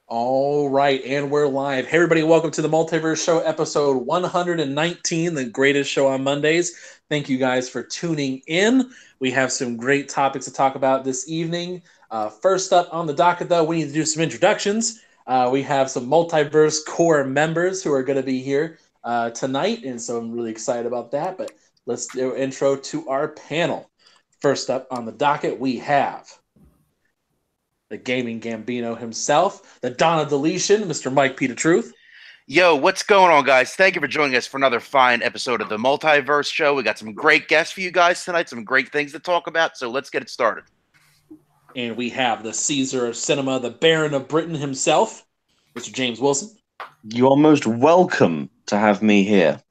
All right, and we're live. Hey, everybody, welcome to the Multiverse Show, episode 119, the greatest show on Mondays. Thank you guys for tuning in. We have some great topics to talk about this evening. First up on the docket, though, we need to do some introductions. We have some Multiverse core members who are going to be here tonight, and so I'm really excited about that. But let's do an intro to our panel. First up on the docket, we have the gaming Gambino himself, the Donna Deletion, Mr. Mike P. The Truth. Yo, what's going on, guys? Thank you for joining us for another fine episode of the Multiverse Show. We got some great guests for you guys tonight, some great things to talk about, so let's get it started. And we have the Caesar of cinema, the Baron of Britain himself, Mr. James Wilson. You are most welcome to have me here.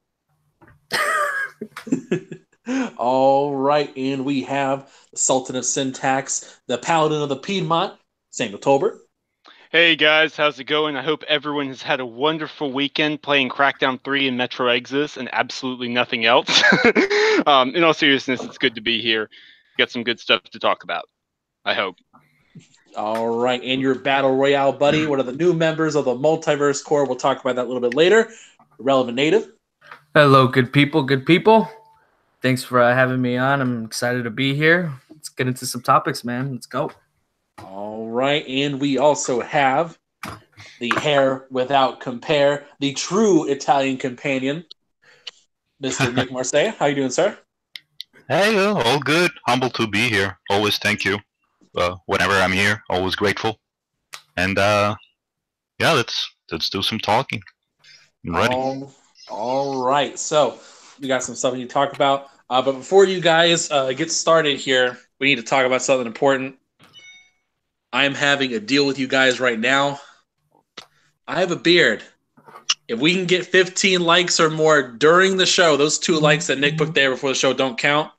All right, and we have the Sultan of Syntax, the Paladin of the Piedmont, Samuel Tolbert. Hey guys, how's it going? I hope everyone has had a wonderful weekend playing Crackdown 3 and Metro Exodus and absolutely nothing else. In all seriousness, it's good to be here. Got some good stuff to talk about, I hope. All right, and your Battle Royale buddy, one of the new members of the Multiverse Core. We'll talk about that a little bit later. Relevant Native. Hello, good people, good people. Thanks for having me on. I'm excited to be here. Let's get into some topics, man. Let's go. All right, and we also have the hair without compare, the true Italian companion, Mr. Nick Marseille. How you doing, sir? Hey, all good. Humble to be here. Always thank you. Whenever I'm here, always grateful. And yeah, let's do some talking. I'm ready. All right, so we got some stuff we need to talk about. But before you guys get started here, we need to talk about something important. I am having a deal with you guys right now. I have a beard. If we can get 15 likes or more during the show, those 2 likes that Nick put there before the show don't count.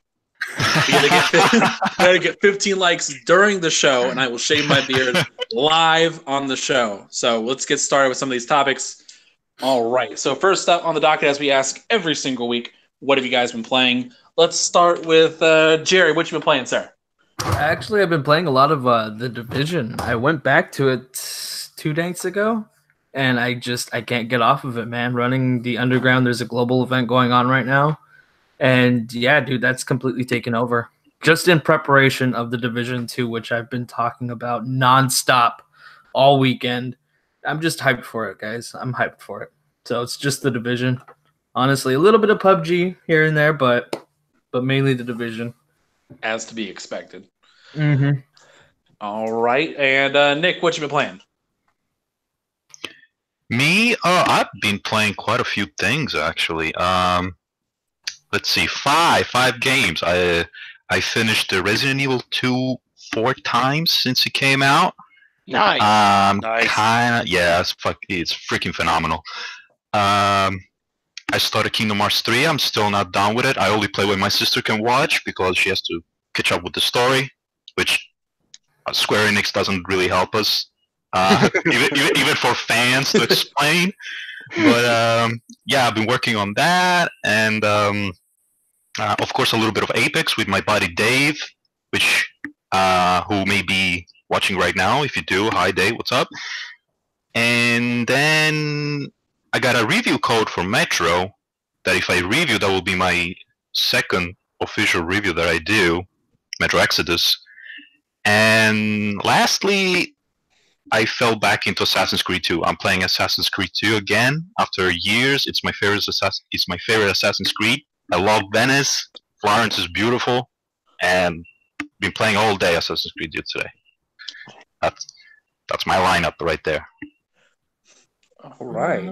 We gotta get 15 likes during the show, and I will shave my beard live on the show. So let's get started with some of these topics. All right. So first up on the docket, as we ask every single week, what have you guys been playing? Let's start with Jerry. What you been playing, sir? Actually, I've been playing a lot of The Division. I went back to it 2 nights ago, and I can't get off of it, man. Running the Underground, there's a global event going on right now. And yeah, dude, that's completely taken over. Just in preparation of The Division 2, which I've been talking about nonstop all weekend. I'm just hyped for it, guys. I'm hyped for it. So it's just The Division. Honestly, a little bit of PUBG here and there, but mainly The Division. As to be expected. Mm-hmm. All right. And Nick, what you been playing? Me, I've been playing quite a few things actually. Let's see, five games. I finished the Resident Evil 2 4 times since it came out. Nice. Nice. Yeah, it's freaking phenomenal. I started Kingdom Hearts 3. I'm still not done with it. I only play when my sister can watch because she has to catch up with the story, which Square Enix doesn't really help us, even for fans to explain. But yeah, I've been working on that, and of course a little bit of Apex with my buddy Dave, which who may be watching right now. If you do, hi Dave, what's up? And then I got a review code for Metro that if I review, that will be my second official review that I do, Metro Exodus. And lastly, I fell back into Assassin's Creed 2. I'm playing Assassin's Creed 2 again after years. It's my favorite Assassin's Creed. I love Venice. Florence is beautiful, and been playing all day Assassin's Creed 2 today. That's my lineup right there. All right.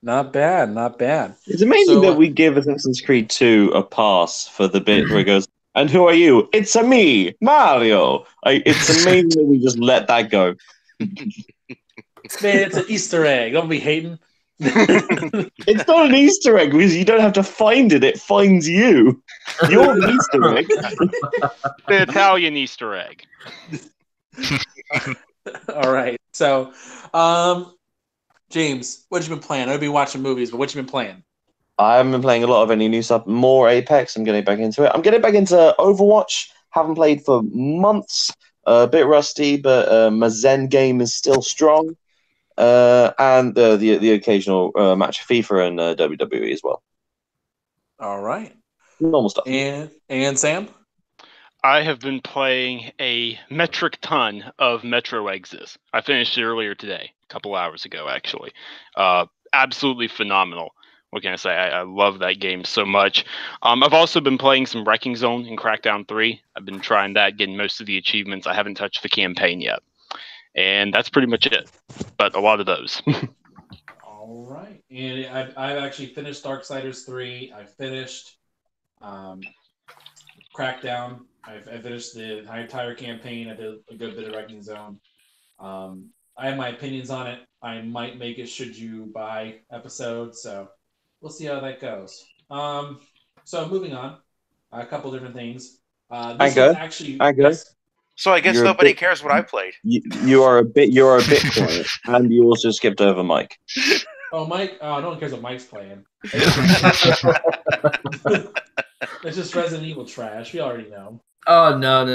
Not bad. It's amazing that we give Assassin's Creed 2 a pass for the bit where it goes, and who are you? It's a me, Mario. It's amazing that we just let that go. Man, it's an Easter egg. Don't be hating. It's not an Easter egg because you don't have to find it. It finds you. You're an Easter egg. The Italian Easter egg. All right. So, James, what you been playing? I've been watching movies, but what you been playing? I haven't been playing a lot of any new stuff. More Apex. I'm getting back into it. I'm getting back into Overwatch. Haven't played for months. A bit rusty, but my Zen game is still strong. And the occasional match of FIFA and WWE as well. All right. Normal stuff. And Sam? I have been playing a metric ton of Metro Exodus. I finished it earlier today, a couple hours ago, actually. Absolutely phenomenal. What can I say? I love that game so much. I've also been playing some Wrecking Zone in Crackdown 3. I've been trying that, getting most of the achievements. I haven't touched the campaign yet. And that's pretty much it. But a lot of those. All right. And I've actually finished Darksiders 3. I finished Crackdown. I finished the entire campaign. I did a good bit of Wrecking Zone. I have my opinions on it. I might make it should you buy episode, so we'll see how that goes. So moving on, a couple different things. This was actually yes. So I guess nobody cares what I played. You are a bit quiet, and you also skipped over Mike. Oh, Mike! No one cares what Mike's playing. It's just Resident Evil trash. We already know. Oh no!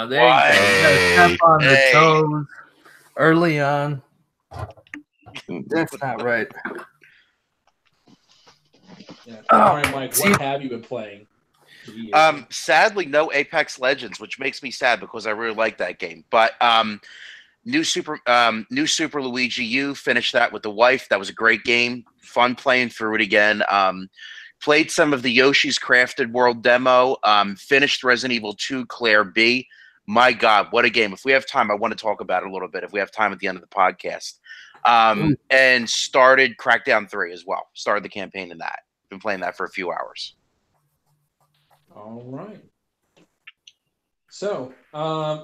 They gotta step on the toes early on. That's not right. Yeah. All right, Mike. What have you been playing? Sadly, no Apex Legends, which makes me sad because I really like that game. But New Super Luigi U, finished that with the wife. That was a great game. Fun playing through it again. Played some of the Yoshi's Crafted World demo. Finished Resident Evil 2 Claire B. My God, what a game. If we have time, I want to talk about it a little bit if we have time at the end of the podcast. And started Crackdown 3 as well. Started the campaign in that. Been playing that for a few hours. All right. So,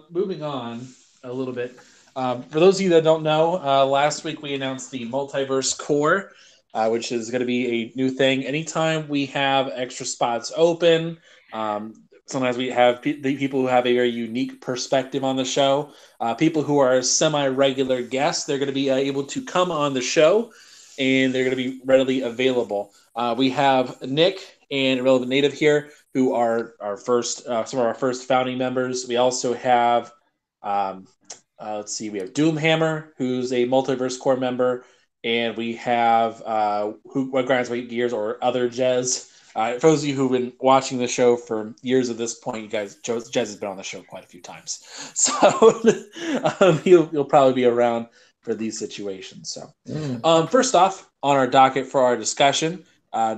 moving on a little bit. For those of you that don't know, last week we announced the Multiverse Core, which is going to be a new thing. Anytime we have extra spots open, sometimes we have the people who have a very unique perspective on the show. People who are semi-regular guests, they're going to be able to come on the show, and they're going to be readily available. We have Nick and Irrelevant Native here, who are our first, some of our first founding members. We also have, let's see, we have Doomhammer, who's a Multiverse Core member, and we have what grinds weight gears or other Jez. For those of you who've been watching the show for years at this point, you guys, Jez has been on the show quite a few times, so he'll probably be around for these situations. So, first off, on our docket for our discussion,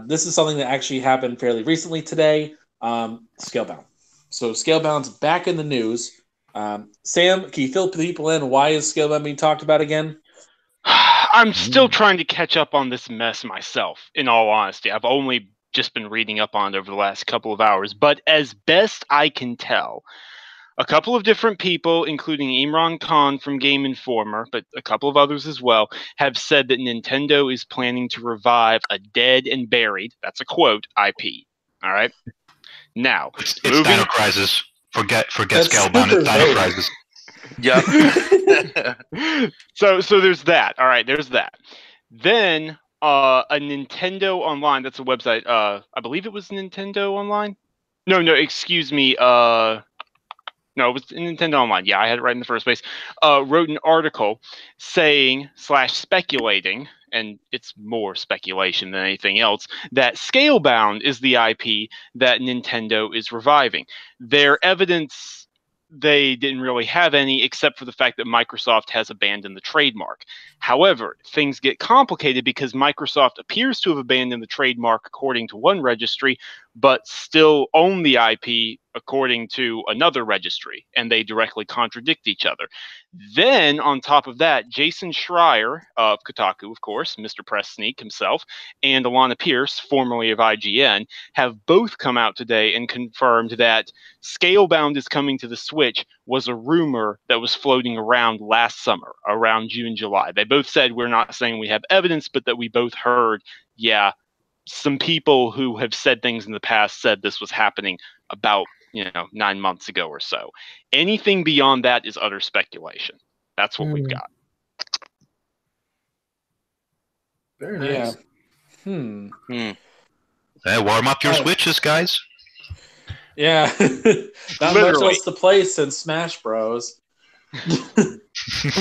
this is something that actually happened fairly recently today. Scalebound. So Scalebound's back in the news. Sam, can you fill people in? Why is Scalebound being talked about again? I'm still trying to catch up on this mess myself, in all honesty. I've only just been reading up on it over the last couple of hours, but as best I can tell, a couple of different people, including Imran Khan from Game Informer, but a couple of others as well, have said that Nintendo is planning to revive a dead and buried, that's a quote, IP. All right? Now, it's Dino Crisis. Forget Scalebound. It's Dino Crisis. Yep. So there's that. All right, there's that. Then a Nintendo Online, that's a website. I believe it was Nintendo Online. No, excuse me. No, it was Nintendo Online. Yeah, I had it right in the first place. Wrote an article saying / speculating, and it's more speculation than anything else, that Scalebound is the IP that Nintendo is reviving. Their evidence, they didn't really have any, except for the fact that Microsoft has abandoned the trademark. However, things get complicated because Microsoft appears to have abandoned the trademark according to one registry, but still own the IP according to another registry, and they directly contradict each other. Then, on top of that, Jason Schreier of Kotaku, of course, Mr. Press Sneak himself, and Alana Pierce, formerly of IGN, have both come out today and confirmed that Scalebound is coming to the Switch was a rumor that was floating around last summer, around June, July. They both said, we're not saying we have evidence, but that we both heard, yeah, some people who have said things in the past said this was happening about 9 months ago or so. Anything beyond that is utter speculation. That's what we've got. Very nice. Hey, warm up your switches, guys. Yeah. Not much else to play since Smash Bros.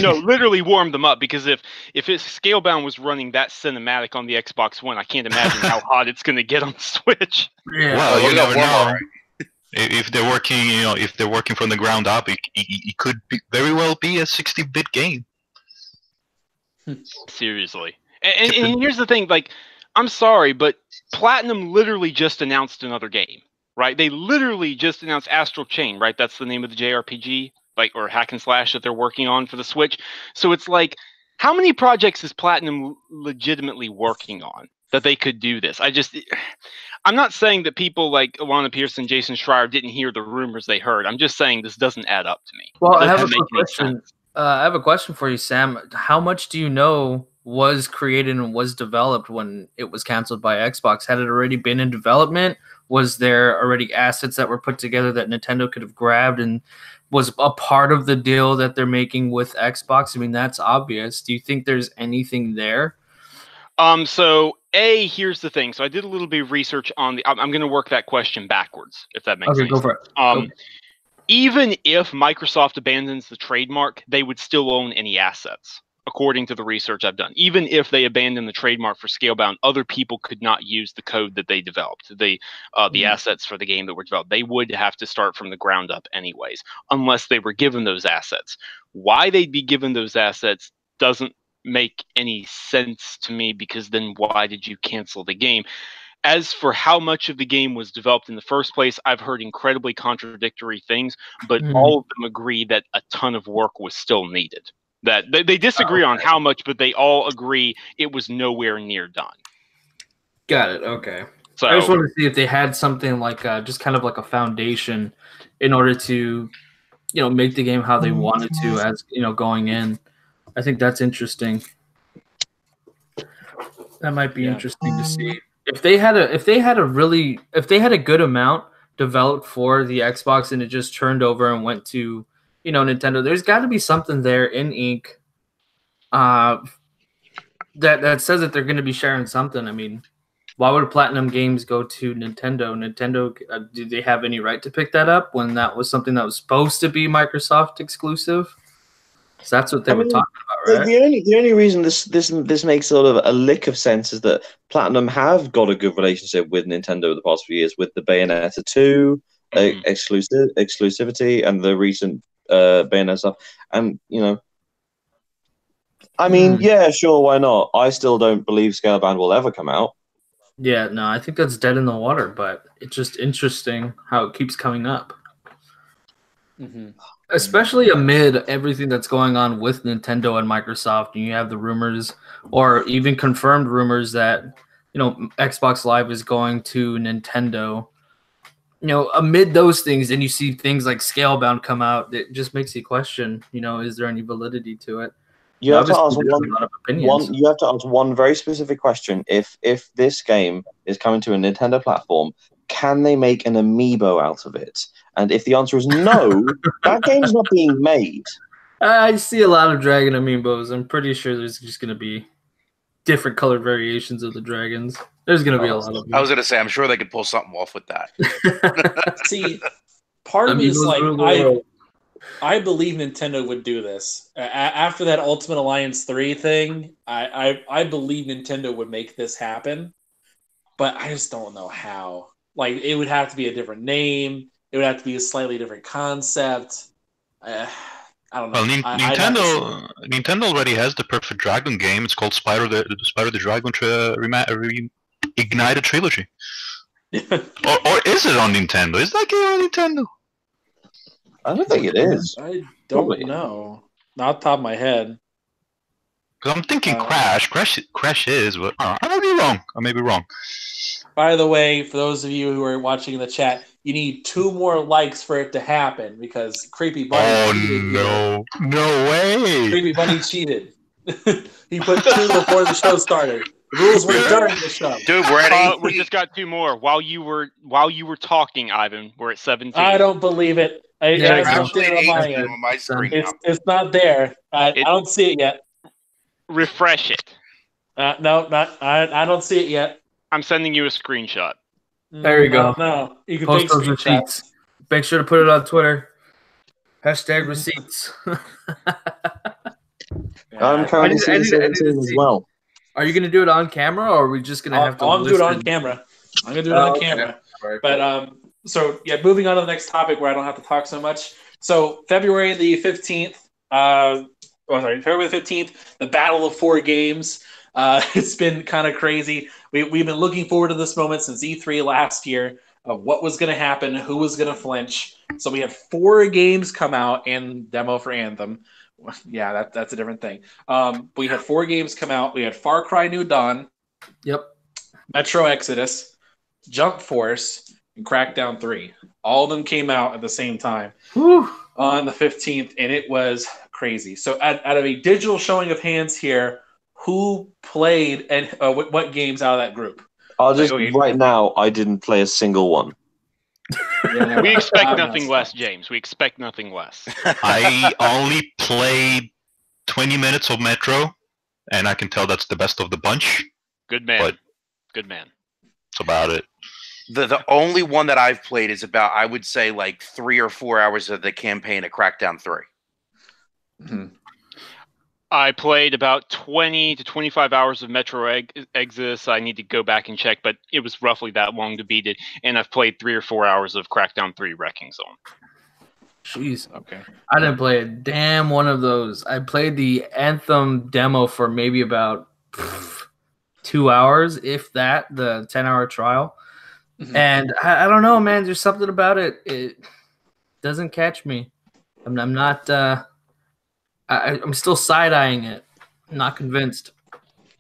No, literally warmed them up, because if Scalebound was running that cinematic on the Xbox One, I can't imagine how hot it's going to get on the Switch. Yeah. Well, you never know. Right? If they're working, if they're working from the ground up, it could very well be a 60-bit game. Seriously. And here's the thing, like, I'm sorry, but Platinum literally just announced another game, right? They literally just announced Astral Chain, right? That's the name of the JRPG, like, or hack and slash that they're working on for the Switch. So it's like, how many projects is Platinum legitimately working on that they could do this? I'm not saying that people like Alana Pearson, Jason Schreier didn't hear the rumors they heard. I'm just saying this doesn't add up to me. Well, I have a question. I have a question for you, Sam. How much do you know was created and was developed when it was canceled by Xbox? Had it already been in development? Was there already assets that were put together that Nintendo could have grabbed and was a part of the deal that they're making with Xbox? I mean, that's obvious. Do you think there's anything there? So here's the thing. So I did a little bit of research on the. I'm going to work that question backwards, if that makes sense. Okay, go for it. Even if Microsoft abandons the trademark, they would still own any assets, according to the research I've done. Even if they abandon the trademark for Scalebound, other people could not use the code that they developed, the assets for the game that were developed. They would have to start from the ground up anyways, unless they were given those assets. Why they'd be given those assets doesn't make any sense to me, because then why did you cancel the game? As for how much of the game was developed in the first place, I've heard incredibly contradictory things, but all of them agree that a ton of work was still needed. That they disagree on how much, but they all agree it was nowhere near done. Got it. Okay. So I just wanted to see if they had something like just kind of like a foundation in order to, make the game how they wanted to, as going in. I think that's interesting. That might be interesting to see. If they had a good amount developed for the Xbox and it just turned over and went to, Nintendo, there's got to be something there in ink that says that they're going to be sharing something. I mean, why would Platinum Games go to Nintendo? Nintendo, do they have any right to pick that up when that was something that was supposed to be Microsoft exclusive? So that's what they were talking about, right? The only reason this makes sort of a lick of sense is that Platinum have got a good relationship with Nintendo the past few years, with the Bayonetta 2 exclusivity and the recent Bayonetta stuff. And, I mean, yeah, sure, why not? I still don't believe Scalebound will ever come out. Yeah, no, I think that's dead in the water, but it's just interesting how it keeps coming up. Especially amid everything that's going on with Nintendo and Microsoft, and you have the rumors or even confirmed rumors that, Xbox Live is going to Nintendo. Amid those things, and you see things like Scalebound come out, it just makes you question, is there any validity to it? You have to ask you have to ask one very specific question. If this game is coming to a Nintendo platform, can they make an amiibo out of it? And if the answer is no, that game's not being made. I see a lot of dragon amiibos. I'm pretty sure there's just going to be different colored variations of the dragons. There's going to be a lot of them. I was going to say, I'm sure they could pull something off with that. See, part of me is like, I believe Nintendo would do this. After that Ultimate Alliance 3 thing, I believe Nintendo would make this happen. But I just don't know how. Like, it would have to be a different name. It would have to be a slightly different concept. I don't know. Well, Nintendo already has the perfect dragon game. It's called Spyro the Dragon Ignited Trilogy. or is it on Nintendo? Is that game on Nintendo? I don't think it is. I don't know. Not off the top of my head. Because I'm thinking Crash is, but I may be wrong. By the way, for those of you who are watching in the chat, you need 2 more likes for it to happen because Creepy Bunny cheated. No way! Creepy Bunny cheated. He put 2 before the show started. The rules were during the show. Dude, we're at 8. We just got 2 more while you were talking, Ivan. We're at 17. I don't believe it. On my screen. It's not there. I don't see it yet. Refresh it. No, I don't see it yet. I'm sending you a screenshot. There you go. No, you can post take those screenshots. receipts. Make sure to put it on Twitter. Hashtag receipts. I'm currently seeing 17 as well. Are you going to do it on camera, or are we just going to have to? I'll do it on camera. I'm going to do it on camera. Right, but so yeah, moving on to the next topic where I don't have to talk so much. So February the 15th. February the 15th. The Battle of 4 Games. It's been kind of crazy. We've been looking forward to this moment since E3 last year of what was going to happen, who was going to flinch. So we had 4 games come out and demo for Anthem. Yeah, that's a different thing. We had 4 games come out. We had Far Cry New Dawn. Yep. Metro Exodus, Jump Force, and Crackdown 3. All of them came out at the same time on the 15th, and it was crazy. So out of a digital showing of hands here, who played and what games out of that group? Right now, I didn't play a single one. Yeah, we expect nothing less, James. We expect nothing less. I only played 20 minutes of Metro, and I can tell that's the best of the bunch. Good man. But good man. That's about it. The only one that I've played is about, I would say, like 3 or 4 hours of the campaign of Crackdown 3. Mm-hmm. I played about 20 to 25 hours of Metro Exodus. I need to go back and check, but it was roughly that long to beat it. And I've played 3 or 4 hours of Crackdown 3 Wrecking Zone. Jeez. Okay. I didn't play a damn one of those. I played the Anthem demo for maybe about 2 hours, if that, the 10-hour trial. Mm-hmm. And I don't know, man. There's something about it. It doesn't catch me. I'm not... I'm still side-eyeing it. I'm not convinced.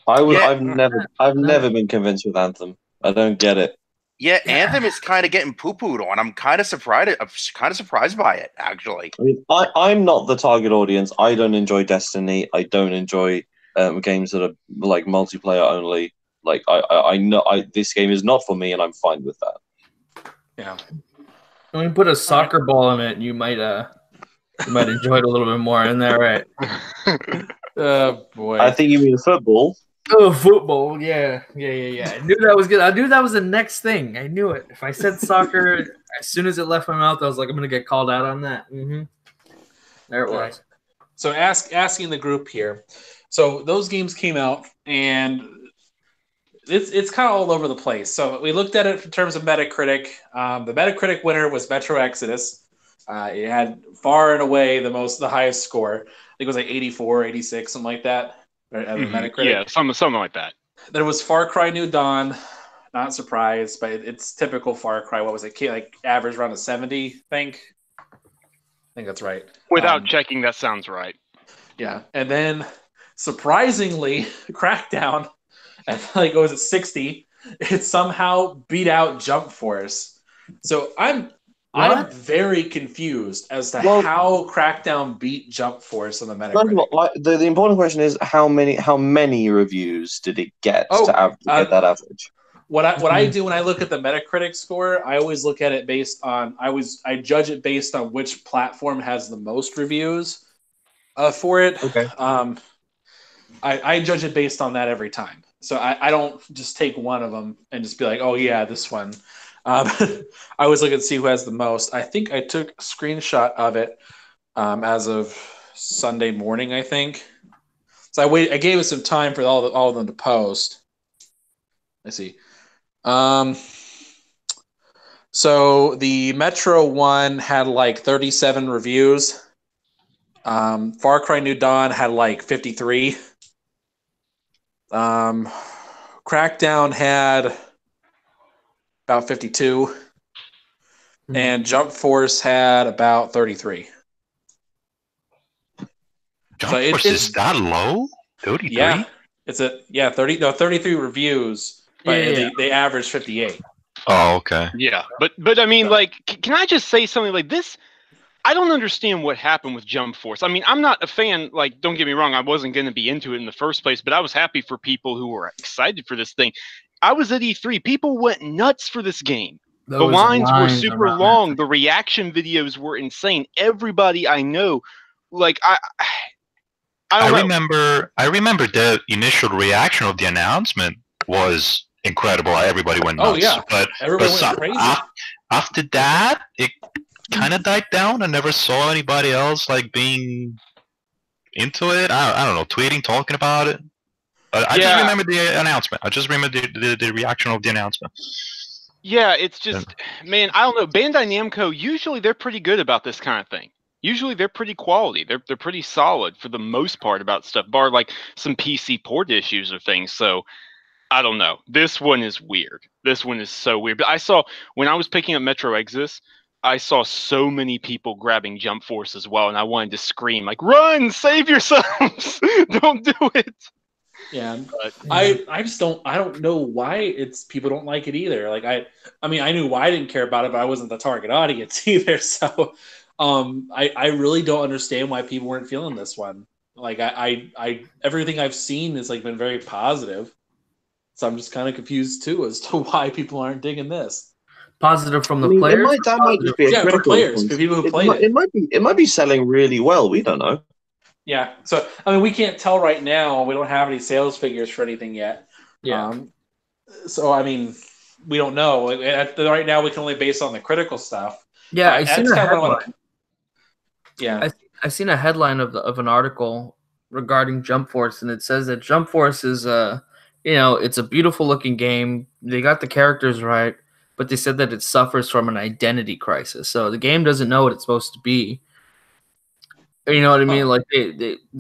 I've never been convinced with Anthem. I don't get it. Yeah, Anthem is kind of getting poo-pooed on. I'm kind of surprised. I'm kind of surprised by it, actually. I mean, I'm not the target audience. I don't enjoy Destiny. I don't enjoy games that are like multiplayer only. Like I know this game is not for me, and I'm fine with that. Yeah. When you put a soccer ball in it, you might enjoy it a little bit more. Isn't that right? Oh boy! I think you mean football. Oh, football! Yeah. I knew that was good. I knew that was the next thing. I knew it. If I said soccer, as soon as it left my mouth, I was like, I'm gonna get called out on that. Mm-hmm. There it was. Right. So asking the group here. So those games came out, and it's kind of all over the place. So we looked at it in terms of Metacritic. The Metacritic winner was Metro Exodus. It had far and away the highest score. I think it was like 84, 86, something like that. Metacritic. Yeah, something like that. There was Far Cry New Dawn. Not surprised, but it's typical Far Cry. What was it? Like average around a 70, I think that's right. Without checking, that sounds right. Yeah. And then surprisingly, Crackdown, I feel like it was at 60. It somehow beat out Jump Force. So I'm very confused as to how Crackdown beat Jump Force on the Metacritic. The important question is how many reviews did it get to get that average? What I do when I look at the Metacritic score, I always look at it based on I judge it based on which platform has the most reviews for it. Okay. I judge it based on that every time. So I don't just take one of them and just be like, oh yeah, this one. I always look and see who has the most. I think I took a screenshot of it as of Sunday morning, I think. So I gave it some time for all of them to post. Let's see. So the Metro one had like 37 reviews. Far Cry New Dawn had like 53. Crackdown had about 52, and Jump Force had about 33. Jump Force is that low? 33? Yeah, 33 reviews, but they average 58. Oh, okay. Yeah, but I mean, like, can I just say something like this? I don't understand what happened with Jump Force. I mean, I'm not a fan, like, don't get me wrong, I wasn't going to be into it in the first place, but I was happy for people who were excited for this thing. I was at E3. People went nuts for this game. The lines were super long. The reaction videos were insane. Everybody I know, like, I remember the initial reaction of the announcement was incredible. Everybody went nuts. Oh, yeah. But everybody went crazy. After that, kind of died down. I never saw anybody else like being into it. I don't know, tweeting, talking about it. I just remember the announcement. I just remember the reaction of the announcement. Yeah, it's just, man, I don't know. Bandai Namco, usually they're pretty good about this kind of thing. Usually they're pretty quality. They're pretty solid for the most part about stuff, bar like some PC port issues or things. So I don't know. This one is weird. This one is so weird. But I saw, when I was picking up Metro Exodus, I saw so many people grabbing Jump Force as well, and I wanted to scream, like, run, save yourselves! Don't do it! Yeah, but I just don't know why people don't like it either. Like I mean I knew why I didn't care about it, but I wasn't the target audience either. So I really don't understand why people weren't feeling this one. Like I everything I've seen has like been very positive. So I'm just kind of confused too as to why people aren't digging this. Positive from the players. That might just be a critical for players, for people who played it. It might be selling really well. We don't know. Yeah, so I mean, we can't tell right now. We don't have any sales figures for anything yet. Yeah. So I mean, we don't know. Right now, we can only base on the critical stuff. Yeah, I seen a headline. I seen a headline of an article regarding Jump Force, and it says that Jump Force is it's a beautiful looking game. They got the characters right, but they said that it suffers from an identity crisis. So the game doesn't know what it's supposed to be. You know what I mean? Like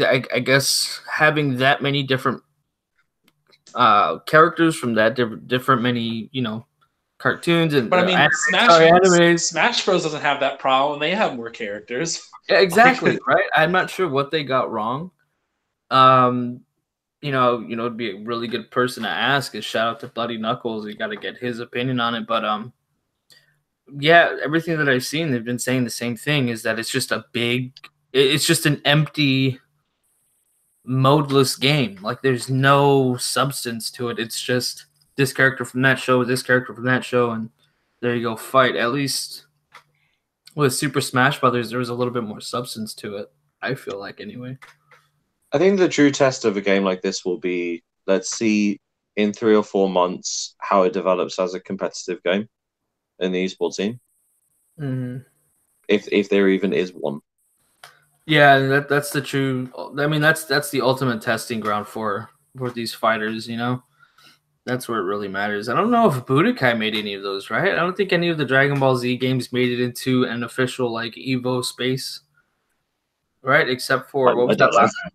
I guess having that many different characters from that different many cartoons and but I mean Smash Bros doesn't have that problem. They have more characters. Yeah, exactly. Right. I'm not sure what they got wrong. It'd be a really good person to ask. Is shout out to Bloody Knuckles. You got to get his opinion on it. But yeah, everything that I've seen, they've been saying the same thing. Is that it's just it's just an empty, modeless game. Like there's no substance to it. It's just this character from that show, this character from that show, and there you go, fight. At least with Super Smash Brothers, there was a little bit more substance to it. I feel like anyway. I think the true test of a game like this will be, let's see in 3 or 4 months how it develops as a competitive game in the esports scene. Mm-hmm. If there even is one. Yeah, that's the true. I mean, that's the ultimate testing ground for these fighters. That's where it really matters. I don't know if Budokai made any of those, right? I don't think any of the Dragon Ball Z games made it into an official like Evo space, right? Except for what was that last one?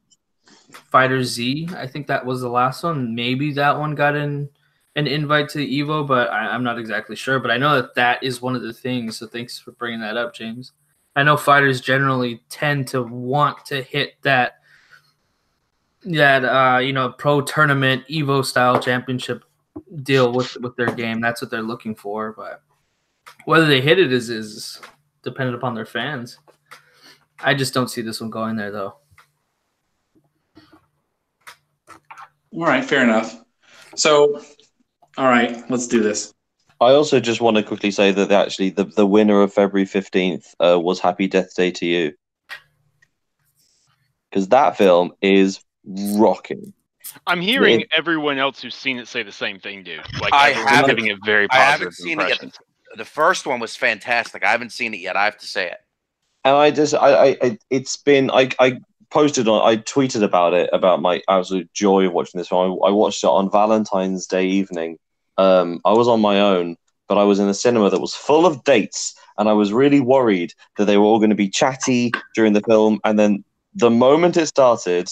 Fighter Z. I think that was the last one. Maybe that one got an invite to Evo, but I'm not exactly sure. But I know that is one of the things. So thanks for bringing that up, James. I know fighters generally tend to want to hit that pro tournament Evo style championship deal with their game. That's what they're looking for. But whether they hit it is dependent upon their fans. I just don't see this one going there though. All right, fair enough. So, all right, let's do this. I also just want to quickly say that actually the winner of February 15th was Happy Death Day to You. Because that film is rocking. I'm hearing everyone else who's seen it say the same thing, dude. Like, I'm giving it very positive. I haven't seen it yet. The first one was fantastic. I haven't seen it yet. I have to say it. And I tweeted about my absolute joy of watching this film. I watched it on Valentine's Day evening. I was on my own, but I was in a cinema that was full of dates, and I was really worried that they were all going to be chatty during the film. And then the moment it started,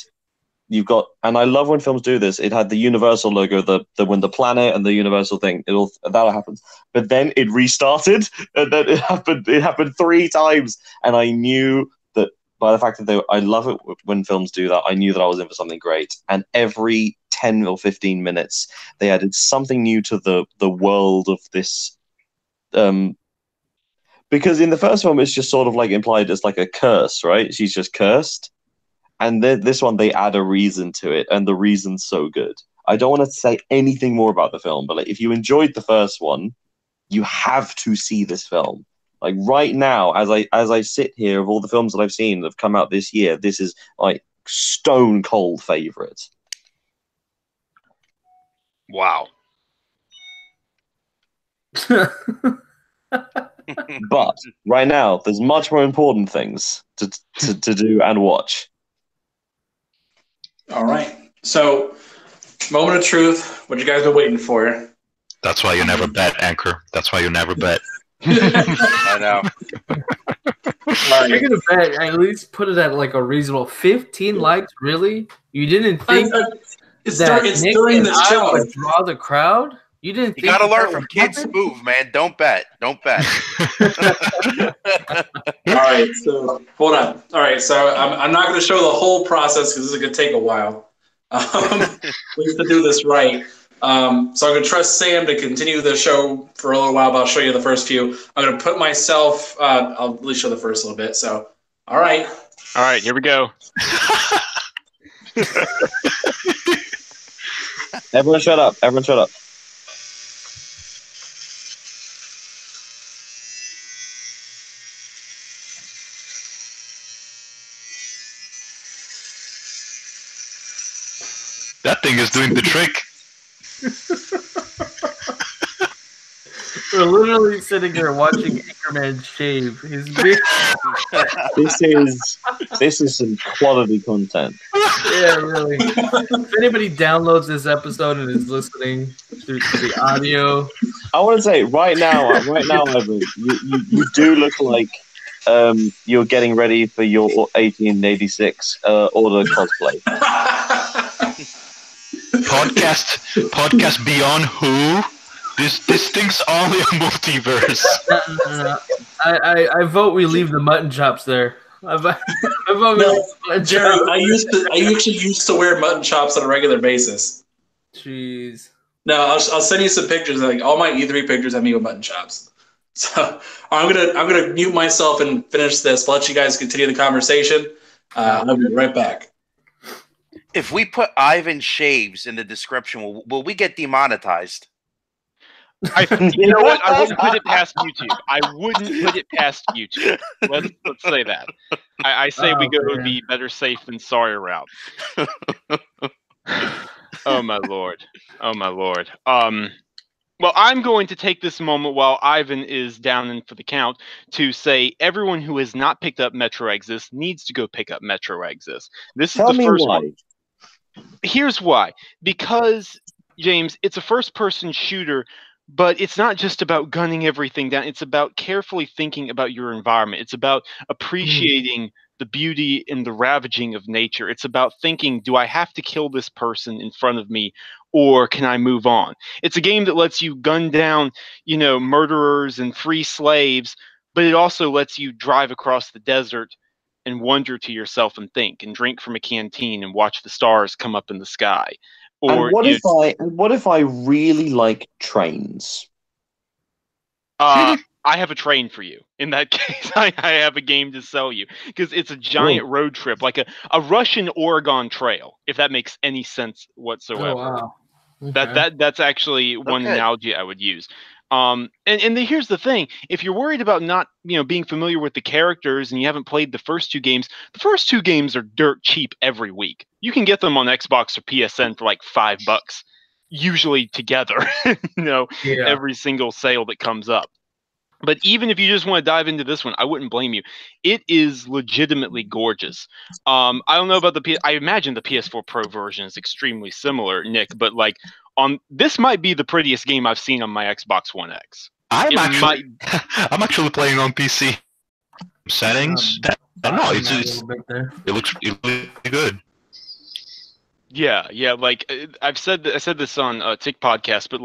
and I love when films do this. It had the Universal logo, when the planet and the Universal thing, that happens. But then it restarted, and then it happened 3 times, and I knew that by the fact that I love it when films do that. I knew that I was in for something great, and every 10 or 15 minutes they added something new to the world of this. Because in the first film, it's just sort of like implied as like a curse, right? She's just cursed. And this one, they add a reason to it, and the reason's so good. I don't want to say anything more about the film, but like, if you enjoyed the first one, you have to see this film. Like right now, as I sit here, of all the films that I've seen that have come out this year, this is like stone cold favorite. Wow. But right now, there's much more important things to do and watch. All right. So, moment of truth. What you guys been waiting for? That's why you never bet, Anchor. That's why you never bet. I know. You're gonna bet at least put it at like a reasonable 15 likes. Really? You didn't think It's that Nick during and this I challenge. would draw the crowd? You didn't. You think gotta learn that from would kids' happen? move, man. Don't bet. Don't bet. All right, so hold on. All right, so I'm not going to show the whole process because this is going to take a while. We have to do this right. So I'm going to trust Sam to continue the show for a little while, but I'll show you the first few. I'm going to put myself, I'll at least show the first little bit. So, all right. All right, here we go. Everyone shut up. Everyone shut up. That thing is doing the trick. We're literally sitting here watching Anchorman shave his beard. This is some quality content. Yeah, really. If anybody downloads this episode and is listening through the audio, I want to say right now, Evan, you do look like you're getting ready for your 1886 order cosplay. Podcast beyond who? This thing's only a multiverse. no. I vote we leave the mutton chops there. I vote we leave the mutton Jerry, chops. I actually used to wear mutton chops on a regular basis. Jeez. No, I'll send you some pictures. Like all my E3 pictures have me with mutton chops. So I'm gonna mute myself and finish this. Let you guys continue the conversation. I'll be right back. If we put Ivan shaves in the description, will we get demonetized? You know what? I wouldn't put it past YouTube. I wouldn't put it past YouTube. Let's say that. I say we go the better safe than sorry route. Oh my lord. Oh my lord. Well, I'm going to take this moment while Ivan is down in for the count to say everyone who has not picked up Metro Exodus needs to go pick up Metro Exodus. This is Tell the me first why. one. Here's why. Because, James, it's a first-person shooter, but it's not just about gunning everything down. It's about carefully thinking about your environment. It's about appreciating the beauty and the ravaging of nature. It's about thinking, do I have to kill this person in front of me, or can I move on? It's a game that lets you gun down, murderers and free slaves, but it also lets you drive across the desert and wonder to yourself and think and drink from a canteen and watch the stars come up in the sky. Or And what if I really like trains? I have a train for you. In that case, I have a game to sell you because it's a giant road trip, like a Russian Oregon Trail, if that makes any sense whatsoever. Oh, wow. Okay. That's actually one analogy I would use. And here's the thing: if you're worried about not being familiar with the characters and you haven't played the first two games are dirt cheap every week. You can get them on Xbox or PSN for like $5, usually together. Every single sale that comes up. But even if you just want to dive into this one, I wouldn't blame you. It is legitimately gorgeous. I don't know about I imagine the PS4 Pro version is extremely similar, Nick, but this might be the prettiest game I've seen on my Xbox One X. I'm actually playing on PC. Settings. I don't know. It looks really good. Yeah. I said this on Tick Podcast, but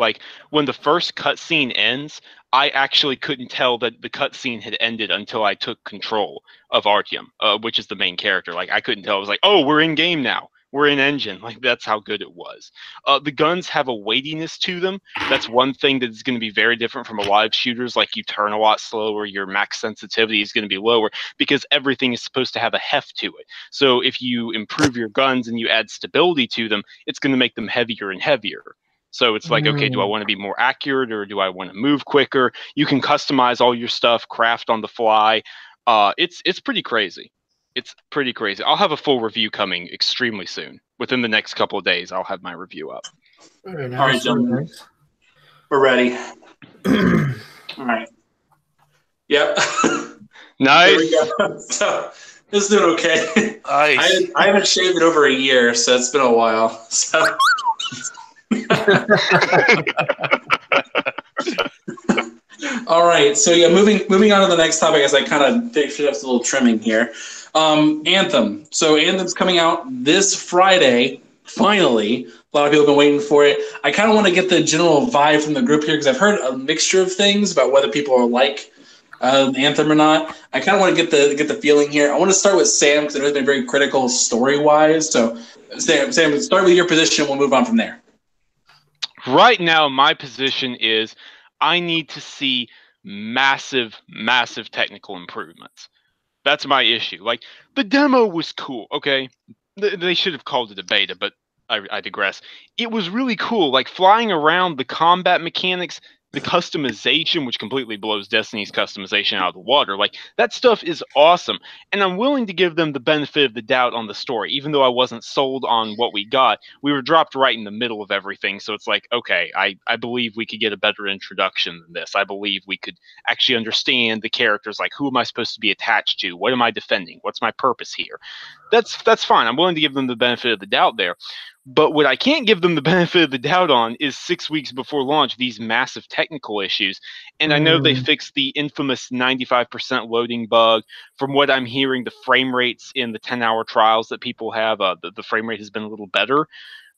when the first cutscene ends, I actually couldn't tell that the cutscene had ended until I took control of Artyom, which is the main character. I couldn't tell. I was like, oh, we're in game now. We're in engine. That's how good it was. The guns have a weightiness to them. That's one thing that's going to be very different from a lot of shooters. You turn a lot slower. Your max sensitivity is going to be lower because everything is supposed to have a heft to it. So if you improve your guns and you add stability to them, it's going to make them heavier and heavier. So it's okay, do I want to be more accurate or do I want to move quicker? You can customize all your stuff, craft on the fly. It's pretty crazy. It's pretty crazy. I'll have a full review coming extremely soon. Within the next couple of days, I'll have my review up. Very nice. All right, gentlemen. We're ready. All right. Yep. Nice. There we go. So it's doing okay. Nice. I haven't shaved in over a year, so it's been a while. So. All right, so yeah, moving on to the next topic as I kind of finish up a little trimming here. Anthem. So Anthem's coming out this Friday. Finally, a lot of people have been waiting for it. I kind of want to get the general vibe from the group here because I've heard a mixture of things about whether people are like Anthem or not. I kind of want to get the feeling here. I want to start with Sam because I know he's been very critical story wise. So Sam, start with your position. We'll move on from there. Right now, my position is I need to see massive technical improvements. That's my issue. Like, the demo was cool, okay? They should have called it a beta, but I digress. It was really cool. Like, flying around, the combat mechanics, the customization, which completely blows Destiny's customization out of the water. Like, that stuff is awesome. And I'm willing to give them the benefit of the doubt on the story. Even though I wasn't sold on what we got, we were dropped right in the middle of everything. So it's like, okay, I believe we could get a better introduction than this. I believe we could actually understand the characters. Like, who am I supposed to be attached to? What am I defending? What's my purpose here? That's fine. I'm willing to give them the benefit of the doubt there. But what I can't give them the benefit of the doubt on is 6 weeks before launch, these massive technical issues. And I know they fixed the infamous 95% loading bug. From what I'm hearing, the frame rates in the 10-hour trials that people have, the frame rate has been a little better.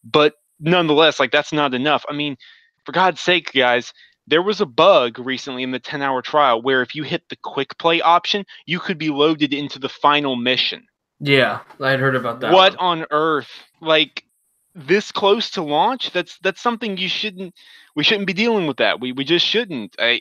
But nonetheless, like, that's not enough. I mean, for God's sake, guys, there was a bug recently in the 10-hour trial where if you hit the quick play option, you could be loaded into the final mission. Yeah, I'd heard about that. What on earth? Like, this close to launch, that's something we shouldn't be dealing with. That we just shouldn't. I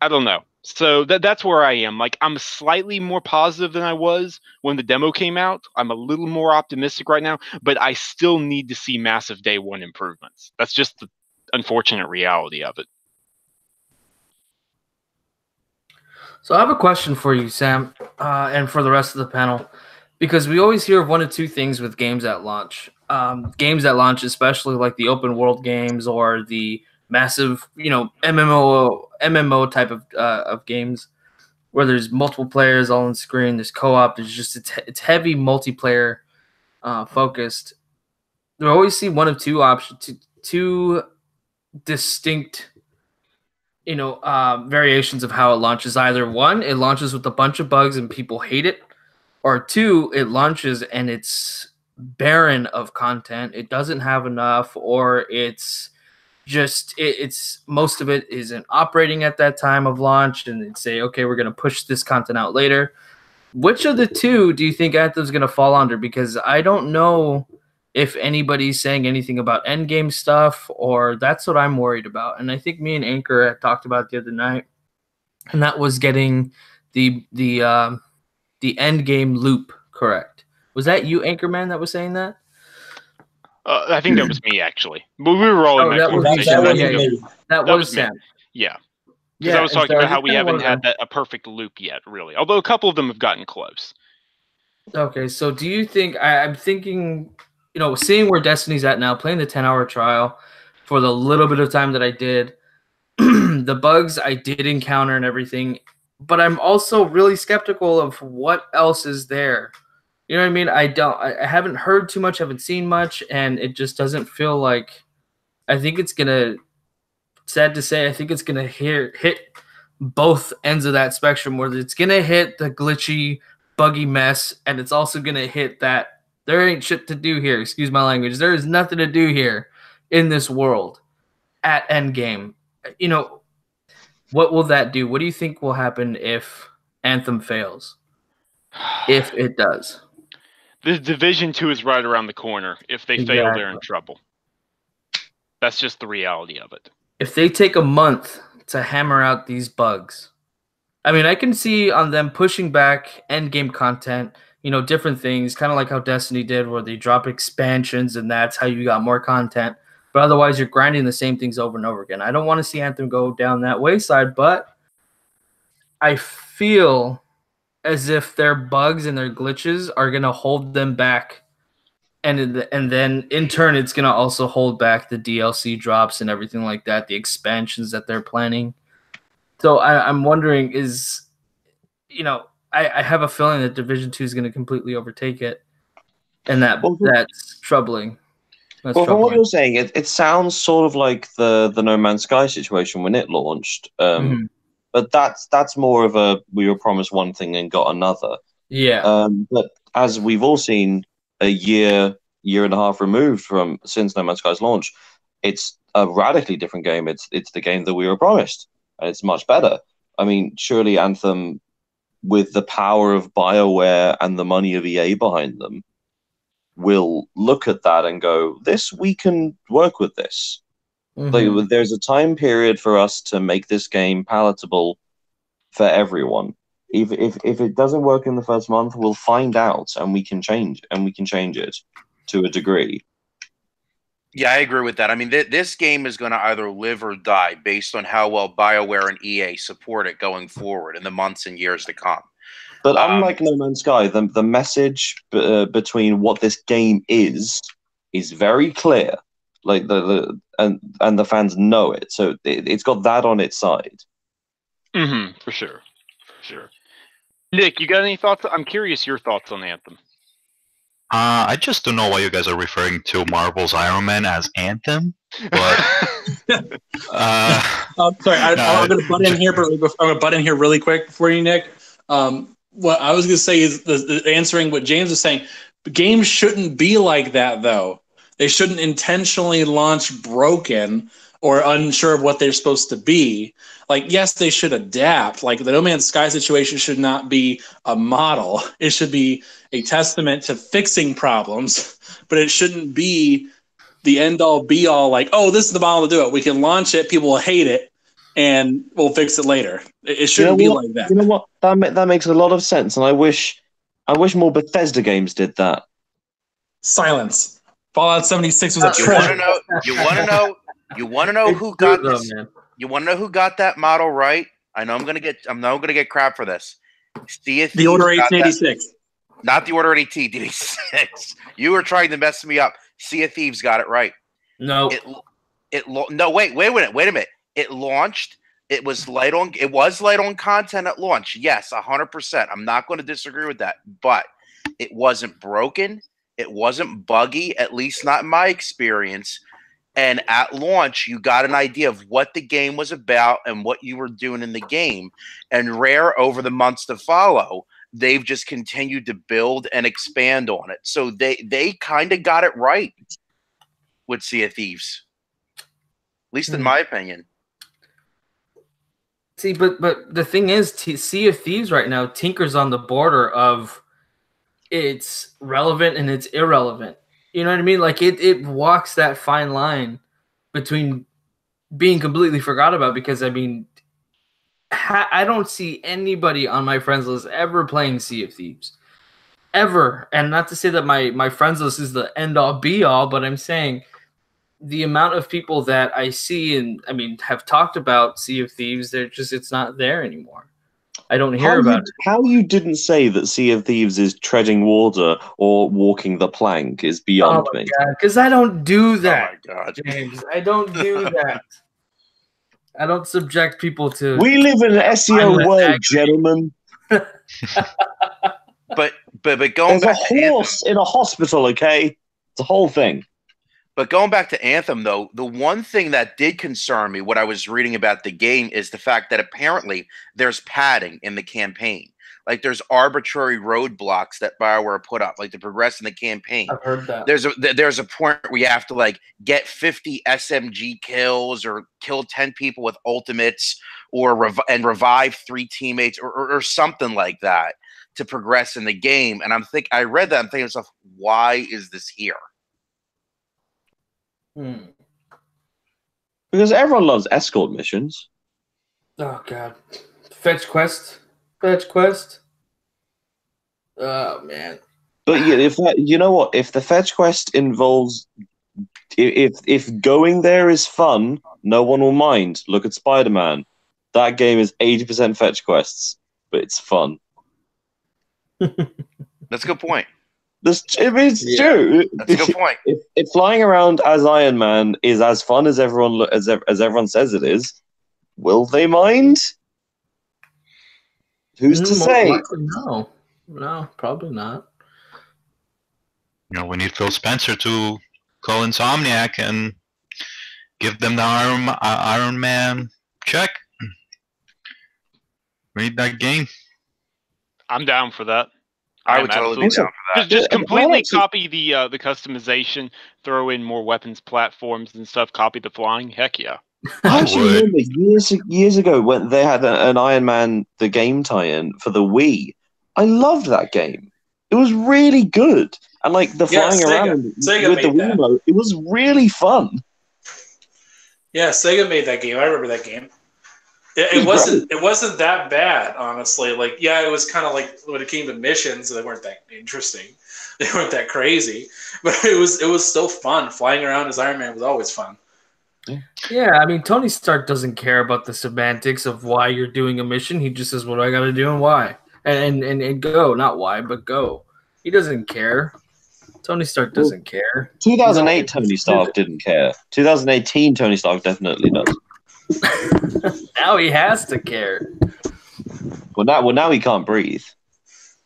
don't know. So that's where I am. Like, I'm slightly more positive than I was when the demo came out. I'm a little more optimistic right now, but I still need to see massive day one improvements. That's just the unfortunate reality of it. So I have a question for you, Sam, and for the rest of the panel, because we always hear of one of two things with games at launch. Games at launch, especially like the open world games or the massive, MMO type of games, where there's multiple players all on screen. There's co-op. There's just it's heavy multiplayer focused. We always see one of two options, two distinct, variations of how it launches. Either one, it launches with a bunch of bugs and people hate it, or two, it launches and it's barren of content. It doesn't have enough, or it's just it's most of it isn't operating at that time of launch, and they say, okay, we're going to push this content out later. Which of the two do you think Anthem's going to fall under? Because I don't know if anybody's saying anything about endgame stuff, or that's what I'm worried about. And I think me and Anchor had talked about the other night, and that was getting the endgame loop correct. Was that you, Anchorman, that was saying that? I think that was me, actually. But we were all in that conversation. That was Sam. Yeah. Because I was talking about how we haven't had a perfect loop yet, really. Although a couple of them have gotten close. Okay, so do you think... I'm thinking, seeing where Destiny's at now, playing the 10-hour trial for the little bit of time that I did, the bugs I did encounter and everything, but I'm also really skeptical of what else is there. You know what I mean? I haven't heard too much, haven't seen much, and it just doesn't feel like... I think it's going to... Sad to say, I think it's going to hit both ends of that spectrum, where it's going to hit the glitchy, buggy mess, and it's also going to hit that there ain't shit to do here. Excuse my language. There is nothing to do here in this world at endgame. What will that do? What do you think will happen if Anthem fails? If it does. The Division 2 is right around the corner. If they fail, they're in trouble. That's just the reality of it. If they take a month to hammer out these bugs, I mean, I can see on them pushing back endgame content, different things, kind of like how Destiny did, where they drop expansions and that's how you got more content. But otherwise, you're grinding the same things over and over again. I don't want to see Anthem go down that wayside, but I feel as if their bugs and their glitches are going to hold them back. And then, in turn, it's going to also hold back the DLC drops and everything like that, the expansions that they're planning. So I'm wondering, I have a feeling that Division 2 is going to completely overtake it, and that's troubling. From what you're saying, it sounds sort of like the No Man's Sky situation when it launched. But that's more of a we were promised one thing and got another. Yeah. But as we've all seen, a year and a half removed since No Man's Sky's launch, it's a radically different game. It's the game that we were promised, and it's much better. I mean, surely Anthem, with the power of BioWare and the money of EA behind them, will look at that and go, we can work with this. Like, there's a time period for us to make this game palatable for everyone. If it doesn't work in the first month, we'll find out and we can change it to a degree. Yeah, I agree with that. I mean, this game is going to either live or die based on how well BioWare and EA support it going forward in the months and years to come. But unlike No Man's Sky, the message between what this game is very clear. Like and the fans know it, so it's got that on its side. For sure. Nick, you got any thoughts? I'm curious your thoughts on Anthem. I just don't know why you guys are referring to Marvel's Iron Man as Anthem. But I'm sorry, I'm going to butt in here, but I'm going to butt in here really quick for you, Nick. What I was going to say is answering what James was saying. Games shouldn't be like that, though. They shouldn't intentionally launch broken or unsure of what they're supposed to be. Like, yes, they should adapt. Like, the No Man's Sky situation should not be a model. It should be a testament to fixing problems, but it shouldn't be the end-all, be-all, like, oh, this is the model to do it. We can launch it, people will hate it, and we'll fix it later. It shouldn't be like that. You know what? That makes a lot of sense, and I wish more Bethesda games did that. Silence. Fallout 76 was a treasure. You want to know who got this? You want to know who got that model right? I know I'm gonna get crap for this. The Order 1886. Not the Order 1886. You were trying to mess me up. Sea of Thieves got it right. No. No, wait a minute. It launched. It was light on content at launch. Yes, 100%. I'm not going to disagree with that. But it wasn't broken. It wasn't buggy, at least not in my experience. And at launch, you got an idea of what the game was about and what you were doing in the game. And Rare, over the months to follow, they've just continued to build and expand on it. So they kind of got it right with Sea of Thieves, at least in my opinion. See, but the thing is, Sea of Thieves right now tinkers on the border of it's relevant and it's irrelevant. You know what I mean? Like it walks that fine line between being completely forgot about, because I mean, I don't see anybody on my friends list ever playing Sea of Thieves. Ever. And not to say that my friends list is the end all be all, but I'm saying the amount of people that I see and I mean have talked about Sea of Thieves, it's not there anymore. I don't hear about it. How you didn't say that Sea of Thieves is treading water or walking the plank is beyond me. Because I don't do that. Oh my God, James. I don't do that. I don't subject people to. We live in an SEO world, gentlemen. But going back to horse in a hospital, okay? It's a whole thing. But going back to Anthem, though, the one thing that did concern me, what I was reading about the game, is the fact that apparently there's padding in the campaign. Like there's arbitrary roadblocks that BioWare put up, like to progress in the campaign. I've heard that. There's a point where you have to like get 50 SMG kills or kill 10 people with ultimates or revive 3 teammates or something like that to progress in the game. And I read that, I'm thinking to myself, why is this here? Because everyone loves escort missions. Oh God, fetch quest. Oh man. But yeah, you know what? If the fetch quest involves, if going there is fun, no one will mind. Look at Spider-Man. That game is 80% fetch quests, but it's fun. That's a good point. It's true. That's a good point. If flying around as Iron Man is as fun as everyone says it is, will they mind? Who's to say? No, probably not. We need Phil Spencer to call Insomniac and give them the Iron Man check. We need that game. I'm down for that. I would totally be down for that. Just completely copy the customization, throw in more weapons platforms and stuff, copy the flying. Heck yeah. I actually remember years ago when they had an Iron Man the game tie-in for the Wii. I loved that game. It was really good, and like the flying around with the Wiimote, it was really fun. Yeah, Sega made that game. I remember that game. It wasn't that bad, honestly. Like, yeah, it was kind of like when it came to missions, they weren't that interesting. They weren't that crazy, but it was still fun. Flying around as Iron Man was always fun. Yeah, I mean, Tony Stark doesn't care about the semantics of why you're doing a mission. He just says, what do I got to do and why? And go, not why, but go. He doesn't care. Tony Stark doesn't care. 2008 Tony Stark didn't care. 2018 Tony Stark definitely does. Now he has to care. Well, now he can't breathe.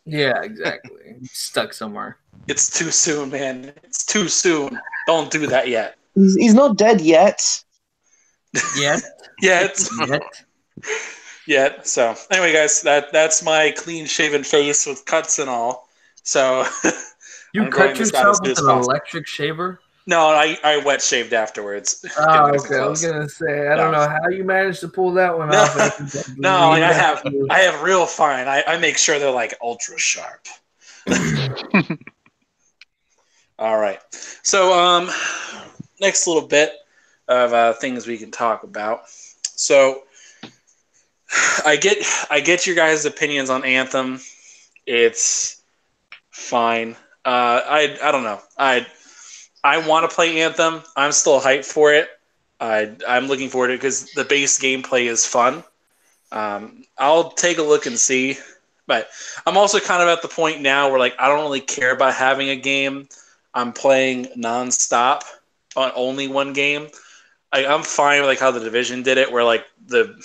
Yeah, exactly. He's stuck somewhere. It's too soon, man. It's too soon. Don't do that yet. He's not dead yet. Yet. So anyway, guys, that's my clean-shaven face with cuts and all. So you cut yourself with an electric shaver? No, I wet shaved afterwards. Oh, okay. I was gonna say I don't know how you managed to pull that one off. No, like I have real fine. I make sure they're like ultra sharp. All right. So next little bit of things we can talk about. So I get your guys' opinions on Anthem. It's fine. I don't know. I want to play Anthem. I'm still hyped for it. I'm looking forward to it because the base gameplay is fun. I'll take a look and see. But I'm also kind of at the point now where like I don't really care about having a game I'm playing nonstop on only one game. I'm fine with like how the Division did it, where like the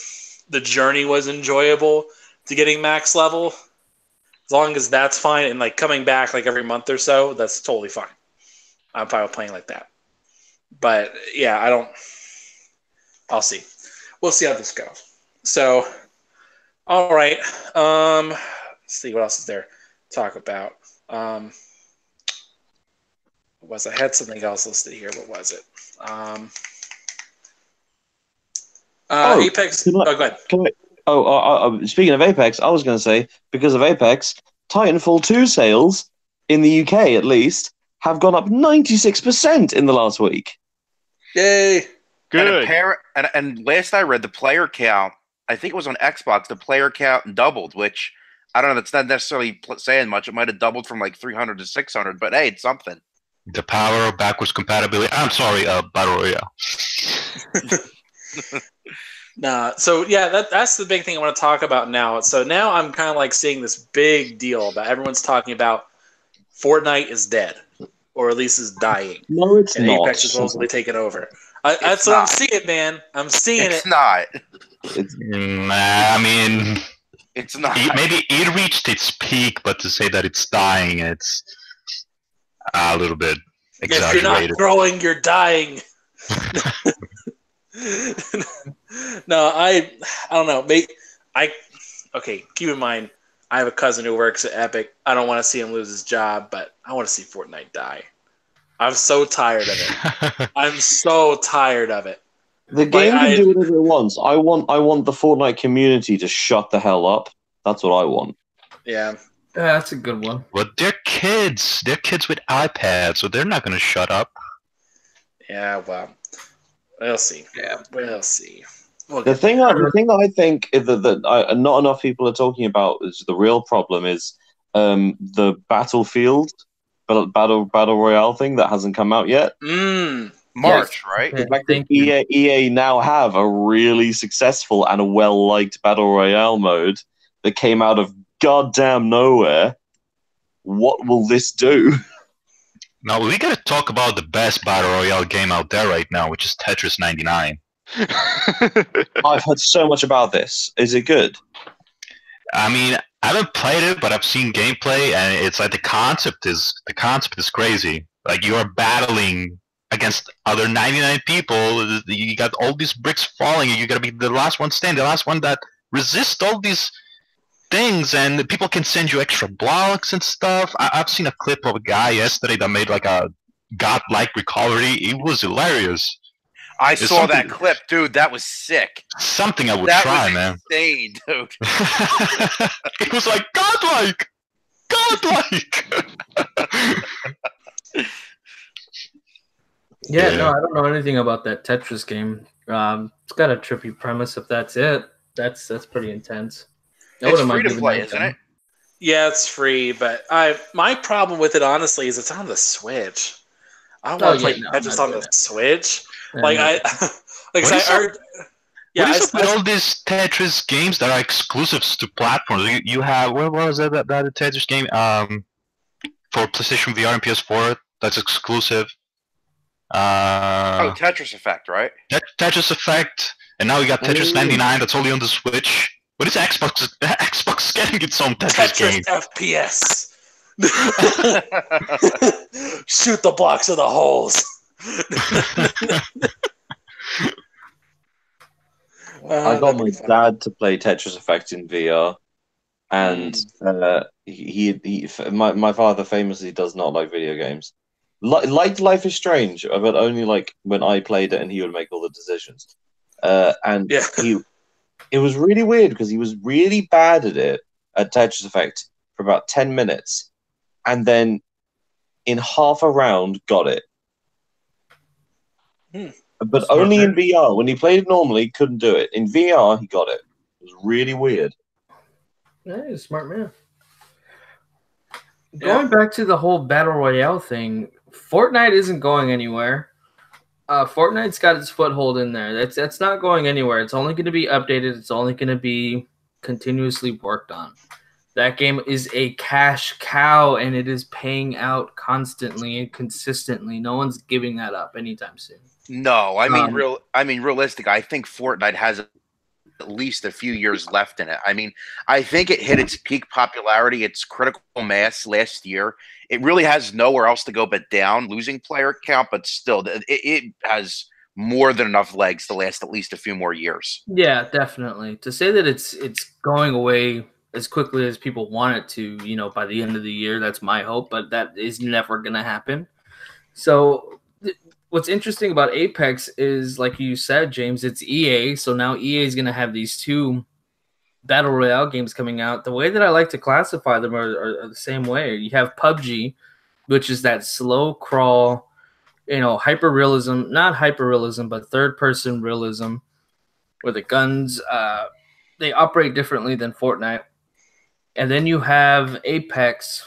journey was enjoyable to getting max level. As long as that's fine and like coming back like every month or so, that's totally fine. I'm fine with playing like that. But yeah, I'll see. We'll see how this goes. So, all right. Let's see what else is there to talk about. I had something else listed here. What was it? Apex. Go ahead. Speaking of Apex, I was going to say, because of Apex, Titanfall 2 sales, in the UK at least, have gone up 96% in the last week. Yay! Good. And last I read, the player count, I think it was on Xbox, the player count doubled, which, I don't know, that's not necessarily saying much. It might have doubled from like 300 to 600, but hey, it's something. The power of backwards compatibility. I'm sorry, Battle Royale. Nah, so yeah, that's the big thing I want to talk about now. So now I'm kind of like seeing this big deal about everyone's talking about Fortnite is dead, or at least is dying. No, it's and not. Apex is supposedly taking over. That's what I'm seeing, man. I'm seeing it. It's not. I mean, it's not. Maybe it reached its peak, but to say that it's dying, it's a little bit exaggerated. If you're not growing, you're dying. No, I don't know. Okay, keep in mind, I have a cousin who works at Epic. I don't want to see him lose his job, but I want to see Fortnite die. I'm so tired of it. I'm so tired of it. The game can do whatever it wants. I want the Fortnite community to shut the hell up. That's what I want. Yeah. Yeah, that's a good one. But they're kids. They're kids with iPads, so they're not going to shut up. Yeah, well, we'll see. Yeah, we'll see. The thing I think that not enough people are talking about is the real problem is the Battlefield battle royale thing that hasn't come out yet. March, right? The fact that EA now have a really successful and a well-liked battle royale mode that came out of goddamn nowhere. What will this do? Now we got to talk about the best battle royale game out there right now, which is Tetris 99. I've heard so much about this. Is it good? I mean, I haven't played it, but I've seen gameplay, and it's like the concept is crazy. Like you are battling against other 99 people. You got all these bricks falling, and you got to be the last one standing, the last one that resists all these things, and people can send you extra blocks and stuff. I've seen a clip of a guy yesterday that made like a godlike recovery. It was hilarious. I saw that clip, dude. That was sick. Something I would try, man. Insane, dude. It was like godlike. Yeah, no, I don't know anything about that Tetris game. It's got a trippy premise. If that's it, that's pretty intense. It's free to play, isn't it? Yeah, it's free, but my problem with it honestly is it's on the Switch. I don't want to play Tetris on the Switch. Like I heard. Yeah, what is up with all these Tetris games that are exclusives to platforms? You have what was that Tetris game for PlayStation VR and PS4 that's exclusive? Tetris Effect, right? Tetris Effect, and now we got Tetris 99 that's only on the Switch. What is Xbox? Xbox getting its own Tetris game? FPS. Shoot the blocks of the holes. I got my dad to play Tetris Effect in VR, and my father famously does not like video games. Liked Life is Strange, but only like when I played it and he would make all the decisions. It was really weird because he was really bad at it at Tetris Effect for about 10 minutes, and then in half a round got it. But smart only in VR. When he played it normally, he couldn't do it. In VR, he got it. It was really weird. Yeah, he's a smart man. Going back to the whole Battle Royale thing, Fortnite isn't going anywhere. Fortnite's got its foothold in there. That's not going anywhere. It's only going to be updated. It's only going to be continuously worked on. That game is a cash cow, and it is paying out constantly and consistently. No one's giving that up anytime soon. No, I mean, realistic. I think Fortnite has at least a few years left in it. I mean, I think it hit its peak popularity, its critical mass last year. It really has nowhere else to go but down, losing player count, but still, it has more than enough legs to last at least a few more years. Yeah, definitely. To say that it's going away as quickly as people want it to, by the end of the year, that's my hope, but that is never going to happen. So what's interesting about Apex is, like you said, James, it's EA. So now EA is going to have these two Battle Royale games coming out. The way that I like to classify them are the same way. You have PUBG, which is that slow crawl, hyper-realism, not hyper-realism, but third-person realism, where the guns, they operate differently than Fortnite. And then you have Apex,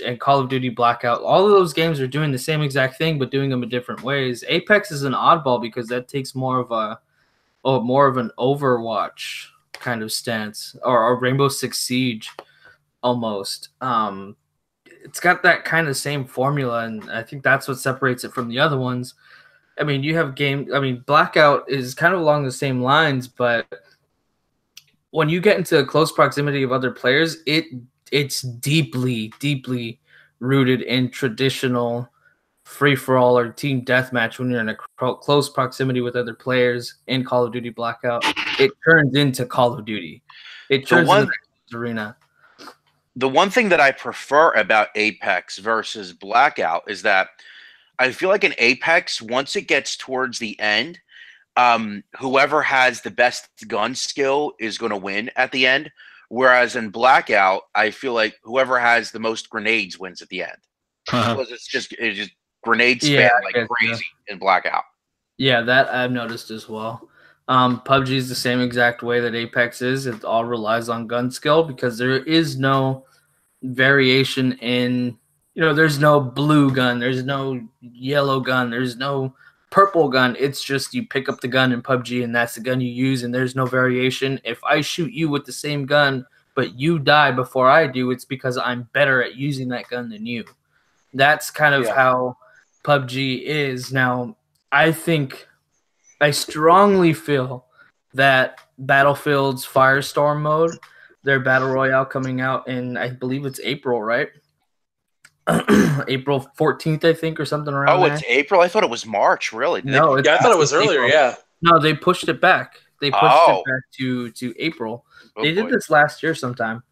and Call of Duty Blackout. All of those games are doing the same exact thing, but doing them in different ways. Apex is an oddball because that takes more of an Overwatch kind of stance, or Rainbow Six Siege almost. It's got that kind of same formula, and I think that's what separates it from the other ones. I mean, you have Blackout is kind of along the same lines, but when you get into close proximity of other players, it's deeply, deeply rooted in traditional free-for-all or team deathmatch. When you're in a close proximity with other players in Call of Duty Blackout, it turns into Call of Duty. It turns into the arena. The one thing that I prefer about Apex versus Blackout is that I feel like in Apex, once it gets towards the end, whoever has the best gun skill is going to win at the end. Whereas in Blackout, I feel like whoever has the most grenades wins at the end. Because it's just grenade spam like crazy in Blackout. Yeah, that I've noticed as well. PUBG is the same exact way that Apex is. It all relies on gun skill because there is no variation in, there's no blue gun, there's no yellow gun, there's no purple gun. It's just you pick up the gun in PUBG and that's the gun you use, and there's no variation. If I shoot you with the same gun but you die before I do, it's because I'm better at using that gun than you. That's kind of how PUBG is. Now, I strongly feel that Battlefield's Firestorm mode their battle royale coming out in, I believe it's April, right? April 14th, I think, or something around there. Oh, it's April? I thought it was March, really. No, I thought it was earlier, April. yeah. No, they pushed it back. They pushed it back to April. They did this last year sometime.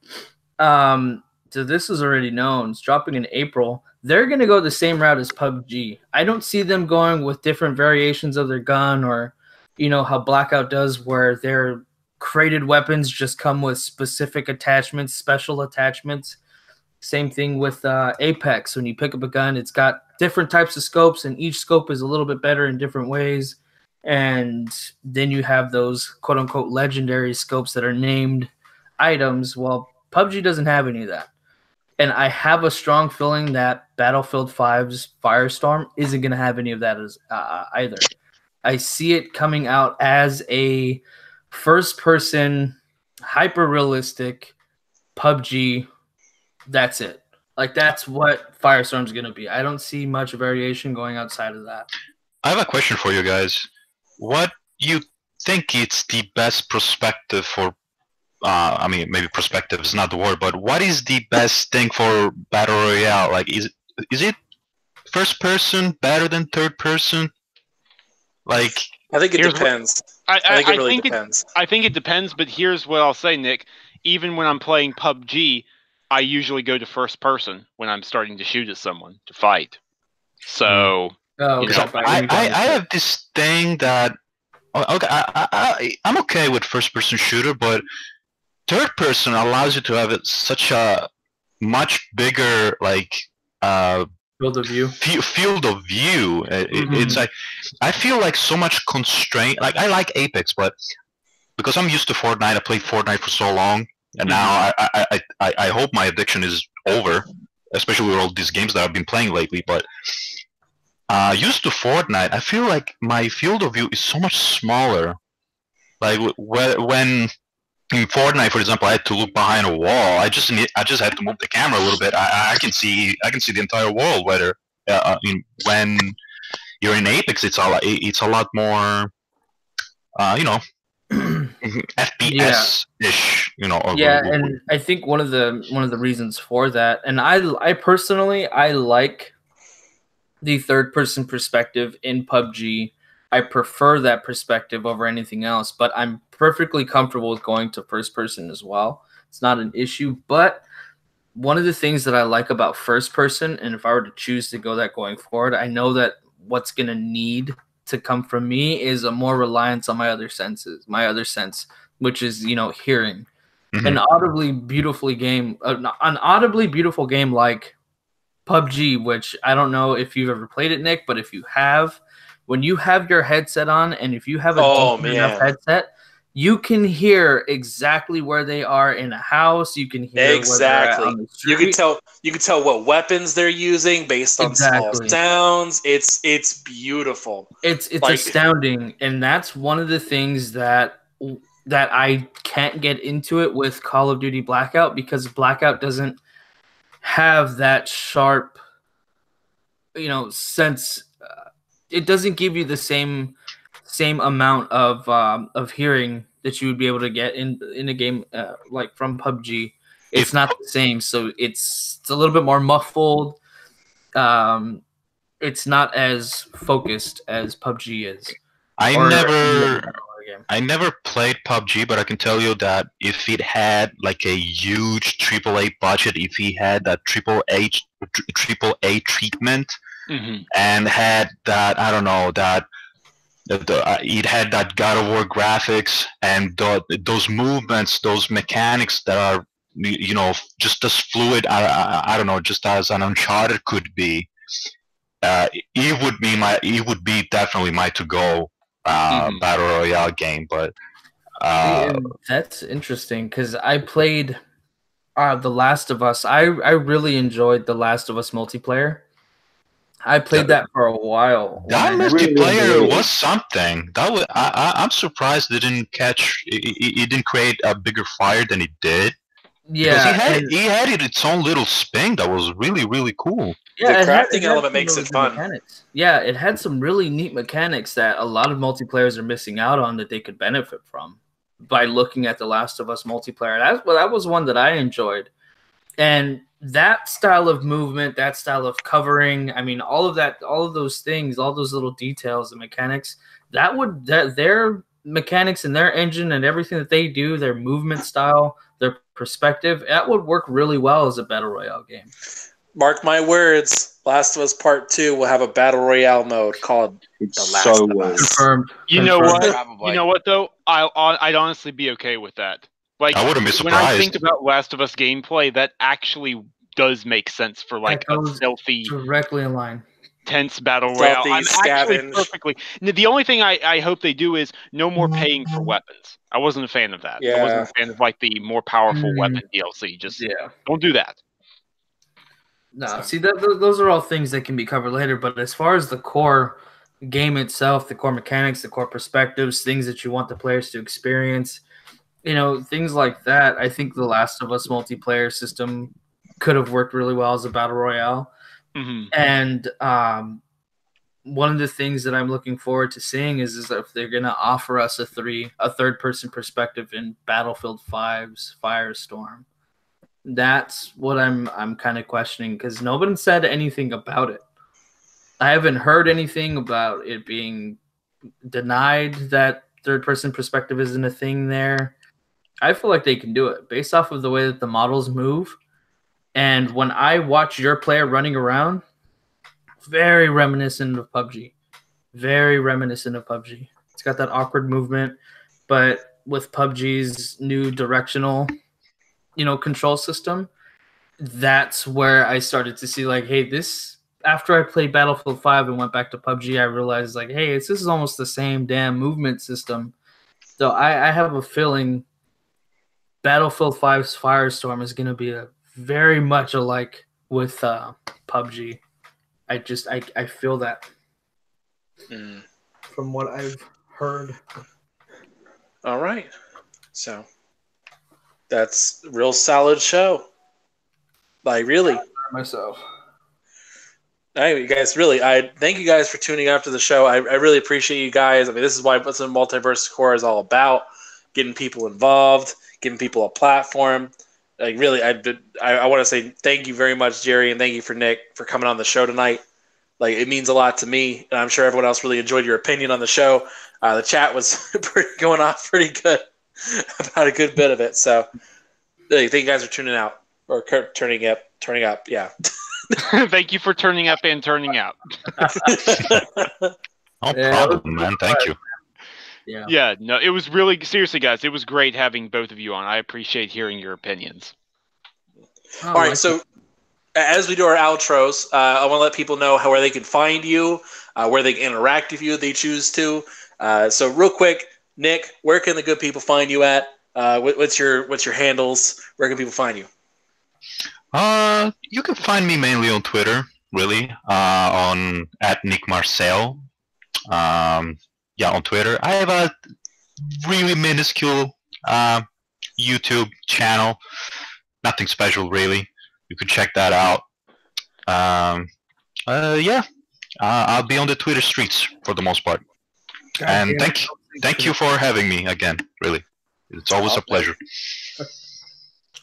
So this is already known. It's dropping in April. They're going to go the same route as PUBG. I don't see them going with different variations of their gun, or, you know, how Blackout does, where their crated weapons just come with specific attachments, special attachments. Same thing with Apex. When you pick up a gun, it's got different types of scopes, and each scope is a little bit better in different ways. And then you have those quote-unquote legendary scopes that are named items. Well, PUBG doesn't have any of that. And I have a strong feeling that Battlefield 5's Firestorm isn't going to have any of that as either. I see it coming out as a first-person, hyper-realistic PUBG. That's it. Like, that's what Firestorm's going to be. I don't see much variation going outside of that. I have a question for you guys. What you think it's the best perspective for? I mean, maybe perspective is not the word, but what is the best thing for Battle Royale? Like, is it first person better than third person? Like, I think it depends. I think it really depends. I think it depends, but here's what I'll say, Nick. Even when I'm playing PUBG, I usually go to first person when I'm starting to shoot at someone to fight. So, I have this thing that I'm okay with first person shooter, but third person allows you to have such a much bigger field of view. It's like I feel like so much constraint. Like, I like Apex, but because I'm used to Fortnite, I played Fortnite for so long, and now I hope my addiction is over, especially with all these games that I've been playing lately. But used to Fortnite, I feel like my field of view is so much smaller. Like when in Fortnite, for example, I had to look behind a wall. I just had to move the camera a little bit. I can see the entire world. Whether when you're in Apex, it's a lot more, FPS-ish. And I think one of the reasons for that, and I personally like the third person perspective in PUBG. I prefer that perspective over anything else, but I'm perfectly comfortable with going to first person as well. It's not an issue, but one of the things that I like about first person, and if I were to choose to go that going forward, I know that what's going to need to come from me is a more reliance on my other sense, which is, hearing. An audibly beautiful game like PUBG, which I don't know if you've ever played it, Nick, but if you have, when you have your headset on, and if you have a decent enough headset, you can hear exactly where they are in a house. You can hear exactly. Where they're at on the street. You can tell what weapons they're using based on small sounds. It's beautiful. It's astounding, and that's one of the things that I can't get into it with Call of Duty Blackout, because Blackout doesn't have that sharp, sense. It doesn't give you the same amount of hearing that you would be able to get in a game like from PUBG. It's not the same, so it's a little bit more muffled. It's not as focused as PUBG is. I never played PUBG, but I can tell you that if it had like a huge AAA budget, if it had that AAA treatment, and had that, I don't know, it had that God of War graphics and those movements, those mechanics that are, just as fluid. I don't know, just as an Uncharted could be. It would be definitely my to-go battle royale game. But that's interesting, because I played The Last of Us. I really enjoyed The Last of Us multiplayer. I played that for a while. That multiplayer was something. I'm surprised it didn't catch. It didn't create a bigger fire than it did. Yeah, because he had its own little spin that was really, really cool. Yeah, the crafting element makes it fun. Mechanics. Yeah, it had some really neat mechanics that a lot of multiplayers are missing out on that they could benefit from. by looking at The Last of Us multiplayer. That was one that I enjoyed. And that style of movement, that style of covering, I mean, all of those things, all those little details, the mechanics, their mechanics and their engine and everything that they do, their movement style, their perspective, that would work really well as a battle royale game. Mark my words, Last of Us Part 2 will have a battle royale mode called The Last of Us. Confirmed. You know what? Probably. You know what though? I'd honestly be okay with that. Like, I wouldn't be surprised. When I think about Last of Us gameplay, that actually does make sense for like a stealthy, directly in line, tense battle royale. I'm actually perfectly. The only thing I hope they do is no more paying for weapons. I wasn't a fan of that. Yeah. I wasn't a fan of like the more powerful weapon DLC. Just don't do that. No, see, those are all things that can be covered later. But as far as the core game itself, the core mechanics, the core perspectives, things that you want the players to experience, things like that, I think The Last of Us multiplayer system could have worked really well as a battle royale. Mm-hmm. And one of the things that I'm looking forward to seeing is if they're going to offer us a third-person perspective in Battlefield 5's Firestorm. That's what I'm kind of questioning, because nobody said anything about it. I haven't heard anything about it being denied that third-person perspective isn't a thing there. I feel like they can do it based off of the way that the models move. And when I watch your player running around, very reminiscent of PUBG. Very reminiscent of PUBG. It's got that awkward movement, but with PUBG's new directional, control system, that's where I started to see like, hey, this, after I played Battlefield 5 and went back to PUBG, I realized like, hey, this is almost the same damn movement system. So I have a feeling Battlefield 5's Firestorm is going to be very much alike with PUBG. I feel that from what I've heard. All right. So that's a real solid show. Like, really. Myself. All right, you guys, really, I thank you guys for tuning after the show. I really appreciate you guys. I mean, this is what Multiverse Core is all about, getting people involved, giving people a platform. Like, really, I want to say thank you very much, Jerry, and thank you for Nick for coming on the show tonight. Like, it means a lot to me, and I'm sure everyone else really enjoyed your opinion on the show. The chat was going off pretty good about a good bit of it. So, thank you guys for tuning out or turning up. Yeah. Thank you for turning up and turning out. No problem, man. Thank you. Yeah, no, it was really, seriously, guys, it was great having both of you on. I appreciate hearing your opinions. All right, so as we do our outros, I want to let people know where they can find you, where they can interact with you if they choose to. So real quick, Nick, where can the good people find you at? What's your handles? Where can people find you? You can find me mainly on Twitter, really, on @NickMarcel. On Twitter. I have a really minuscule YouTube channel. Nothing special, really. You can check that out. I'll be on the Twitter streets for the most part. And thank you for having me again, really. It's always a pleasure.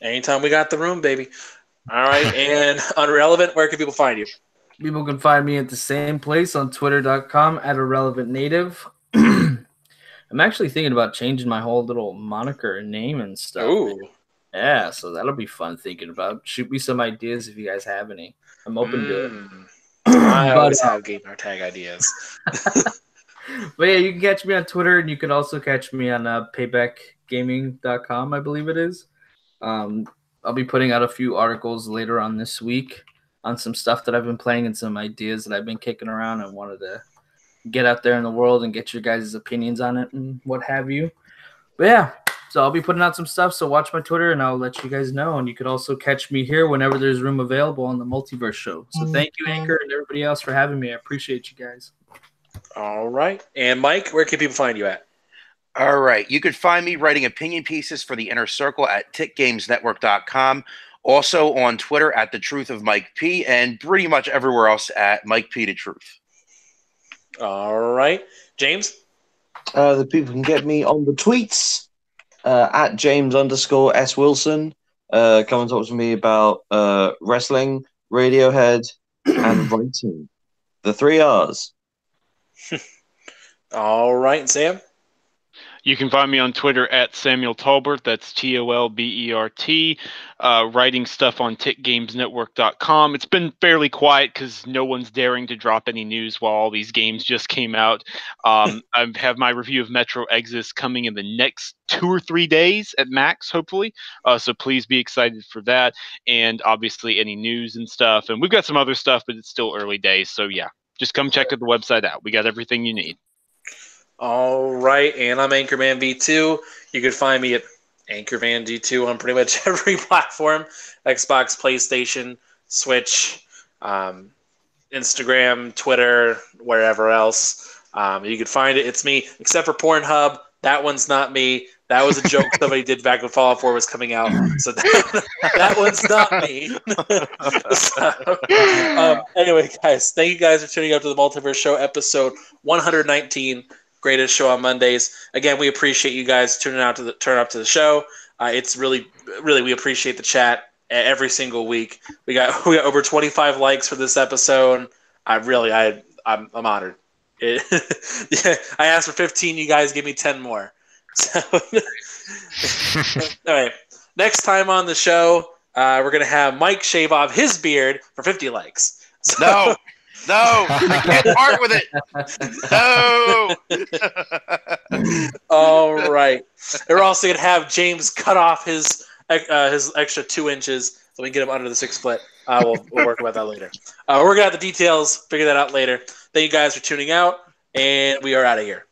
Anytime we got the room, baby. All right, and Unrelevant, where can people find you? People can find me at the same place on twitter.com @IrrelevantNative. I'm actually thinking about changing my whole little moniker and name and stuff. Ooh. Yeah, so that'll be fun thinking about. Shoot me some ideas if you guys have any. I'm open to it. I always have gamer tag ideas. But yeah, you can catch me on Twitter, and you can also catch me on paybackgaming.com, I believe it is. I'll be putting out a few articles later on this week on some stuff that I've been playing and some ideas that I've been kicking around and wanted to get out there in the world and get your guys' opinions on it and what have you. But yeah, so I'll be putting out some stuff, so watch my Twitter and I'll let you guys know. And you could also catch me here whenever there's room available on the Multiverse show. So thank you, Anchor, and everybody else for having me. I appreciate you guys. All right. And Mike, where can people find you at? All right. You can find me writing opinion pieces for the Inner Circle at tickgamesnetwork.com. Also on Twitter at The Truth of Mike P, and pretty much everywhere else at Mike P. The Truth. All right. James? The people can get me on the tweets at James_S Wilson. Come and talk to me about wrestling, Radiohead, and writing. The 3 R's. All right, Sam. You can find me on Twitter at Samuel Tolbert. That's TOLBERT. Writing stuff on TickGamesNetwork.com. It's been fairly quiet because no one's daring to drop any news while all these games just came out. I have my review of Metro Exodus coming in the next 2 or 3 days at max, hopefully. So please be excited for that. And obviously any news and stuff. And we've got some other stuff, but it's still early days. So yeah, just come check the website out. We got everything you need. All right, and I'm Anchorman V2. You can find me at Anchorman G2 on pretty much every platform: Xbox, PlayStation, Switch, Instagram, Twitter, wherever else. You can find it. It's me, except for Pornhub. That one's not me. That was a joke somebody did back when Fallout 4 was coming out. So that one's not me. Anyway, guys, thank you guys for tuning up to the Multiverse Show, episode 119. Greatest show on Mondays. Again, we appreciate you guys turn up to the show. It's really we appreciate the chat every single week. We got over 25 likes for this episode. I'm honored. Yeah, I asked for 15. You guys give me 10 more. So, all right. Next time on the show, we're gonna have Mike shave off his beard for 50 likes. So, No, I can't part with it. No. All right. We're also gonna have James cut off his extra 2 inches so we can get him under the 6 foot. We'll work about that later. We're gonna have the details, figure that out later. Thank you guys for tuning out, and we are out of here.